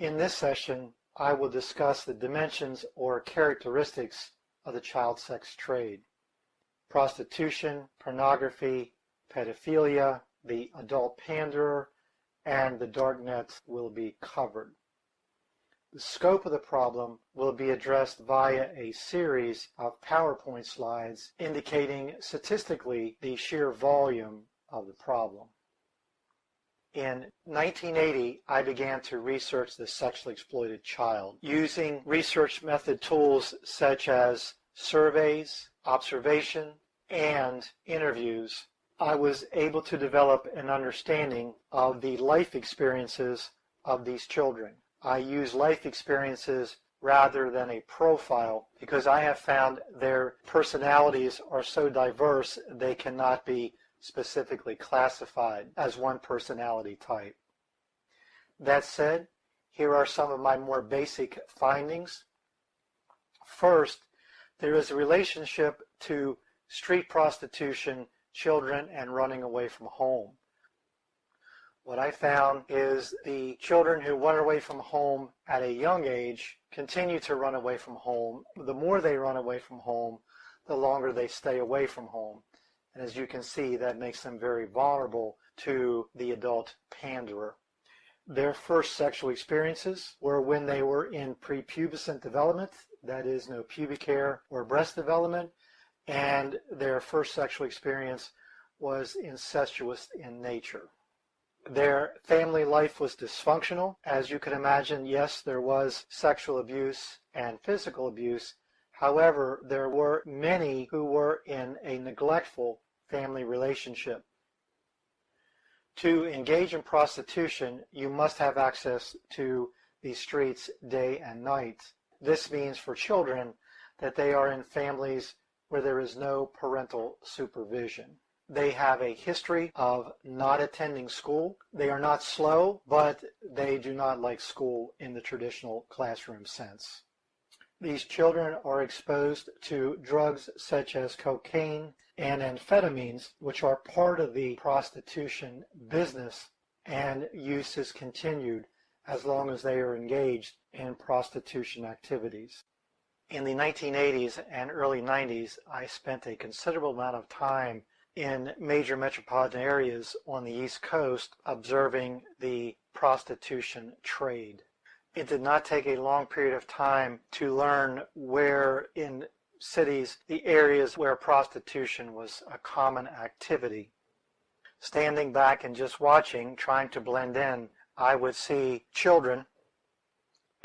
In this session, I will discuss the dimensions or characteristics of the child sex trade. Prostitution, pornography, pedophilia, the adult panderer, and the dark nets will be covered. The scope of the problem will be addressed via a series of PowerPoint slides indicating statistically the sheer volume of the problem. In 1980, I began to research the sexually exploited child using research method tools such as surveys, observation, and interviews. I was able to develop an understanding of the life experiences of these children. I use life experiences rather than a profile because I have found their personalities are so diverse they cannot be specifically classified as one personality type. That said, here are some of my more basic findings. First, there is a relationship to street prostitution, children, and running away from home. What I found is the children who run away from home at a young age continue to run away from home. The more they run away from home, the longer they stay away from home. And as you can see, that makes them very vulnerable to the adult panderer. Their first sexual experiences were when they were in prepubescent development, that is, no pubic hair or breast development, and their first sexual experience was incestuous in nature. Their family life was dysfunctional. As you can imagine, yes, there was sexual abuse and physical abuse. However, there were many who were in a neglectful family relationship. To engage in prostitution, you must have access to these streets day and night. This means for children that they are in families where there is no parental supervision. They have a history of not attending school. They are not slow, but they do not like school in the traditional classroom sense. These children are exposed to drugs such as cocaine and amphetamines, which are part of the prostitution business, and use is continued as long as they are engaged in prostitution activities. In the 1980s and early 90s, I spent a considerable amount of time in major metropolitan areas on the East Coast observing the prostitution trade. It did not take a long period of time to learn where in cities the areas where prostitution was a common activity. Standing back and just watching, trying to blend in, I would see children.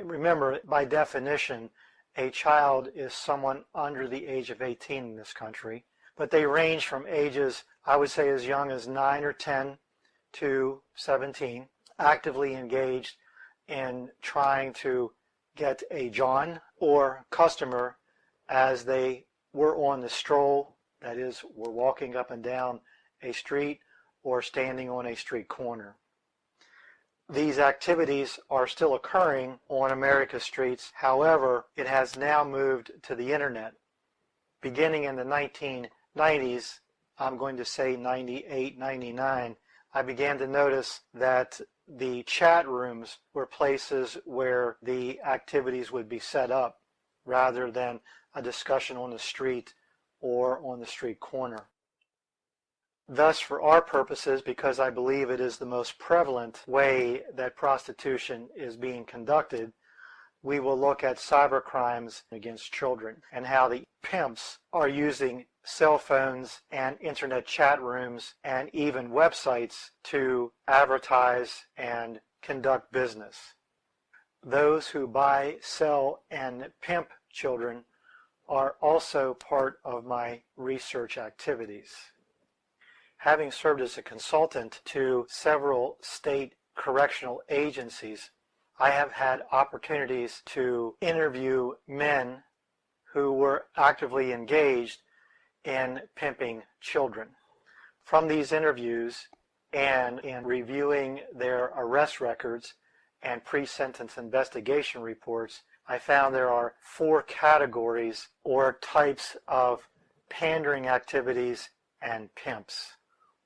Remember, by definition, a child is someone under the age of 18 in this country, but they range from ages, I would say, as young as 9 or 10 to 17, actively engaged in trying to get a John or customer as they were on the stroll, that is, were walking up and down a street or standing on a street corner. These activities are still occurring on America's streets. However, it has now moved to the internet. Beginning in the 1990s, I'm going to say 98, 99, I began to notice that the chat rooms were places where the activities would be set up rather than a discussion on the street or on the street corner. Thus, for our purposes, because I believe it is the most prevalent way that prostitution is being conducted, we will look at cyber crimes against children and how the pimps are using cell phones and internet chat rooms and even websites to advertise and conduct business. Those who buy, sell, and pimp children are also part of my research activities. Having served as a consultant to several state correctional agencies, I have had opportunities to interview men who were actively engaged in pimping children. From these interviews and in reviewing their arrest records and pre-sentence investigation reports, I found there are 4 categories or types of pandering activities and pimps.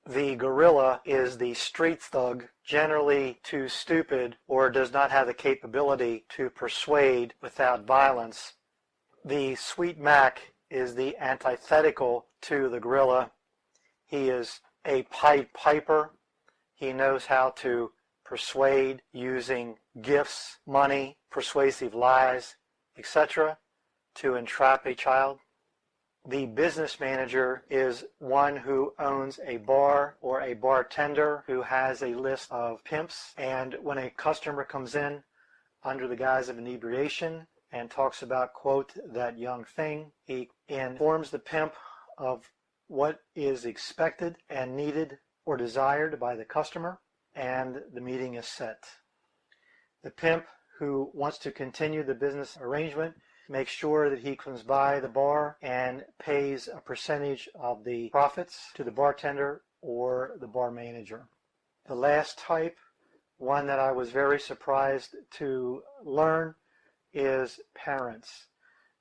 The guerrilla is the street thug, generally too stupid or does not have the capability to persuade without violence. The Sweet Mac is the antithetical to the guerrilla. He is a Pied Piper. He knows how to persuade using gifts, money, persuasive lies, etc., to entrap a child. The business manager is one who owns a bar or a bartender who has a list of pimps, and when a customer comes in under the guise of inebriation and talks about, quote, that young thing, he informs the pimp of what is expected and needed or desired by the customer, and the meeting is set. The pimp who wants to continue the business arrangement makes sure that he comes by the bar and pays a percentage of the profits to the bartender or the bar manager. The last type, one that I was very surprised to learn, is parents.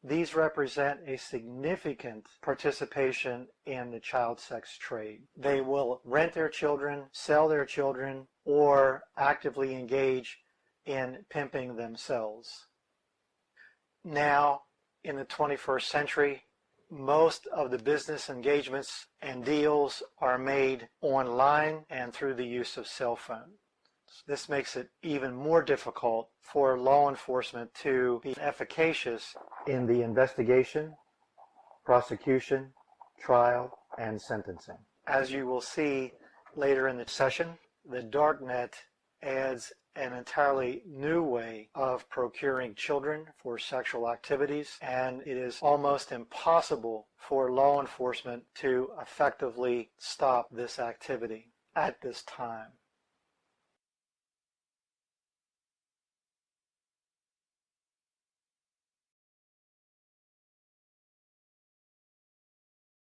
These represent a significant participation in the child sex trade. They will rent their children, sell their children, or actively engage in pimping themselves. Now, in the 21st century, most of the business engagements and deals are made online and through the use of cell phones. This makes it even more difficult for law enforcement to be efficacious in the investigation, prosecution, trial, and sentencing. As you will see later in the session, the darknet adds an entirely new way of procuring children for sexual activities, and it is almost impossible for law enforcement to effectively stop this activity at this time.